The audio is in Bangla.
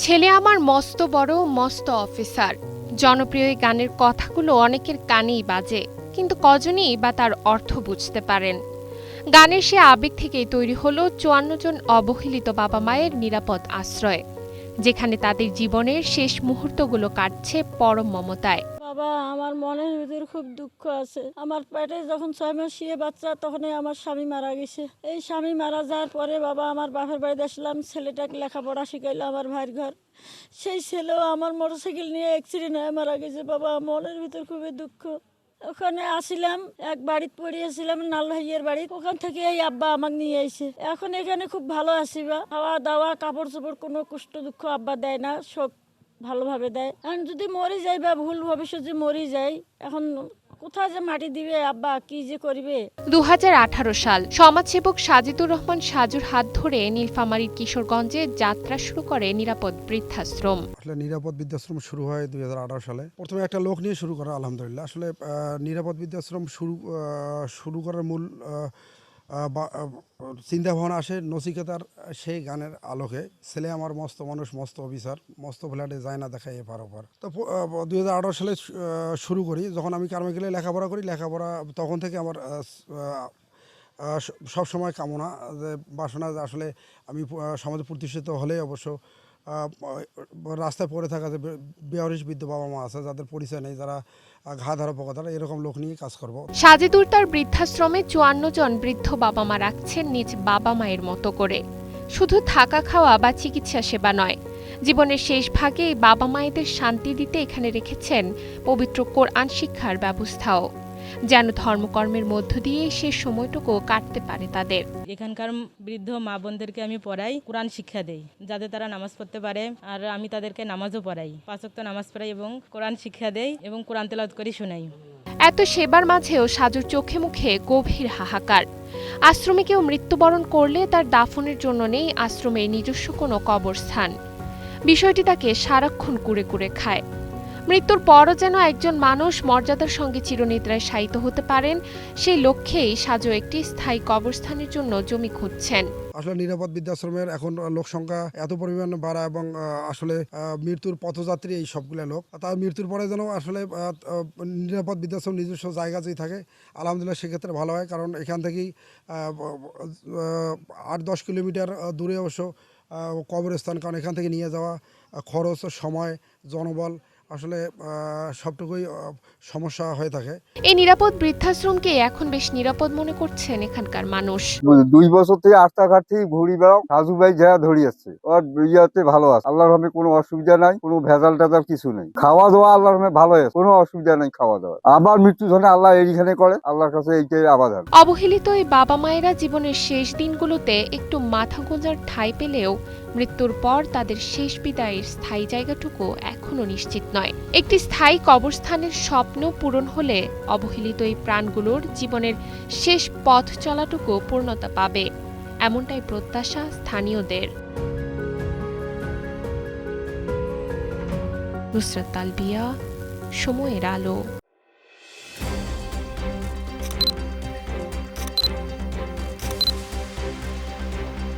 ছেলে আমার মস্ত বড় মস্ত অফিসার। জনপ্রিয় এই গানের কথাগুলো অনেকের কানেই বাজে, কিন্তু কজনই বা তার অর্থ বুঝতে পারেন। গানের সে আবেগ থেকেই তৈরি হলো ৫৪ জন অবহেলিত বাবা মায়ের নিরাপদ আশ্রয়, যেখানে তাদের জীবনের শেষ মুহূর্তগুলো কাটছে পরম মমতায়। বাবা, আমার মনের ভিতর খুব দুঃখ আছে। আমার পেটে যখন ৬ মাস শুয়ে বাচ্চা, তখনই আমার স্বামী মারা গেছে। এই স্বামী মারা যাওয়ার পরে বাবা আমার বাপের বাড়িতে আসলাম, ছেলেটাকে লেখাপড়া শিখাইলো আমার ভাইয়ের ঘর। সেই ছেলেও আমার মোটরসাইকেল নিয়ে অ্যাক্সিডেন্ট হয়ে মারা গেছে। বাবা, মনের ভিতর খুবই দুঃখ। ওখানে আসিলাম, এক বাড়িতে পড়িয়েছিলাম, নাল ভাইয়ের বাড়ি। ওখান থেকে এই আব্বা আমাকে নিয়ে এসে এখন এখানে খুব ভালো আছি। বা খাওয়া দাওয়া কাপড় চোপড় কোনো কষ্ট দুঃখ আব্বা দেয় না, সব ভালোভাবে দেয়। এখন যদি মরে যাই বা ভুল ভবিষ্যৎ যে মরে যাই, এখন কোথায় যে মাটি দিবে আব্বা, কি যে করবে। ২০১৮ সাল সমাজসেবক সাজিদুর রহমান সাজুর হাত ধরে নীলফামারীর কিশোরগঞ্জে যাত্রা শুরু করে নিরাপদ বৃদ্ধাশ্রম। আসলে নিরাপদ বৃদ্ধাশ্রম শুরু হয় ২০১৮ সালে। প্রথমে একটা লোক নিয়ে শুরু করা, আলহামদুলিল্লাহ। আসলে নিরাপদ বৃদ্ধাশ্রম শুরু করার মূল চিন্তা ভাবনা আসে নচিকেতার সেই গানের আলোকে। ছেলে আমার মস্ত মানুষ মস্ত অফিসার, মস্ত ফ্ল্যাটে যায় না দেখায় এপার ওপার। তো ২০১৮ সালে শুরু করি। যখন আমি কারমাইকেলে লেখাপড়া করি, লেখাপড়া তখন থেকে আমার সবসময় কামনা যে বাসনা যে আসলে আমি সমাজে প্রতিষ্ঠিত হলে অবশ্য রাস্তায় পড়ে থাকা যে বেয়ারিশ বৃদ্ধ বাবা মা আছে, যাদের পরিচয় নেই, যারা ঘা ধারা পোকা ধারা, এরকম লোক নিয়ে কাজ করব। সাজিদুর তার বৃদ্ধাশ্রমে ৫৪ জন বৃদ্ধ বাবা মা রাখছেন নিজ বাবা মায়ের মতো করে। শুধু থাকা খাওয়া বা চিকিৎসা সেবা নয়, জীবনের শেষ ভাগে এই বাবা মায়েদের শান্তি দিতে এখানে রেখেছেন পবিত্র কোরআন শিক্ষার ব্যবস্থাও, যেন ধর্মকর্মের মধ্য দিয়ে শেষ সময়টুকু কাটতে পারে তাদের। এখানকার বৃদ্ধ মা বোনদেরকে আমি পড়াই, কোরআন শিক্ষা দেই, যাতে তারা নামাজ পড়তে পারে। আর আমি তাদেরকে নামাজও পড়াই, ৫ ওয়াক্ত নামাজ পড়াই এবং কোরআন শিক্ষা দেই এবং কোরআন তেলাওয়াত করে শোনাই। এত সেবার মাঝেও সাজুর চোখে মুখে গভীর হাহাকার। আশ্রমে কেউ মৃত্যুবরণ করলে তার দাফনের জন্য নেই আশ্রমের নিজস্ব কোনো কবরস্থান। বিষয়টি তাকে সারাক্ষণ কুরে কুরে খায়। মৃত্যুর পরও যেন একজন মানুষ মর্যাদার সঙ্গে চিরনিদ্রায় শায়িত হতে পারেন, সেই লক্ষ্যেই সাজু একটি স্থায়ী কবরস্থানের জন্য জমি খুঁজছেন। আসলে নিরাপদ বৃদ্ধাশ্রমের এখন লোক সংখ্যা এত পরিমাণে বাড়া এবং আসলে মৃত্যুর পথযাত্রী এই সবগুলো লোক। তার মৃত্যুর পরে যেন আসলে নিরাপদ বৃদ্ধাশ্রম নিজস্ব জায়গা যেই থাকে, আলহামদুলিল্লাহ সেক্ষেত্রে ভালো হয়। কারণ এখান থেকেই ৮-১০ কিলোমিটার দূরে অবশ্য কবরস্থান, কারণ এখান থেকে নিয়ে যাওয়া খরচ, সময়, জনবল আসলে সবটুকুই সমস্যা হয়ে থাকে। এই নিরাপদ বৃদ্ধাশ্রমকে এখন বেশ নিরাপদ মনে করছেন এখানকার মানুষ। ২ বছর থেকে রাস্তাঘাট থেকে ঘুরি বেড়াও, সাজু ভাই যা ধরি যাচ্ছে, ওর ইয়াতে ভালো আছে, আল্লাহর রহমে কোনো অসুবিধা নাই, কোনো ভেজাল টেজাল কিছু নেই। খাওয়া দাওয়া আল্লাহর রহমে ভালো আছে, কোনো অসুবিধা নেই খাওয়া দাওয়া। আবার মৃত্যু ধরে আল্লাহ এইখানে করে, আল্লাহর কাছে এইটাই আবাদন। অবহেলিত এই বাবা মায়েরা জীবনের শেষ দিনগুলোতে একটু মাথা গোঁজার ঠাঁই পেলেও মৃত্যুর পর তাদের শেষ বিদায়ের স্থায়ী জায়গাটুকু এখনো নিশ্চিত নয়। একটি স্থায়ী কবরস্থানের স্বপ্ন পূরণ হলে অবহেলিত এই প্রাণগুলোর জীবনের শেষ পথ চলাটুকু পূর্ণতা পাবে, এমনটাই প্রত্যাশা স্থানীয়দের। নুসরাত তালবিয়া, সময়ের আলো।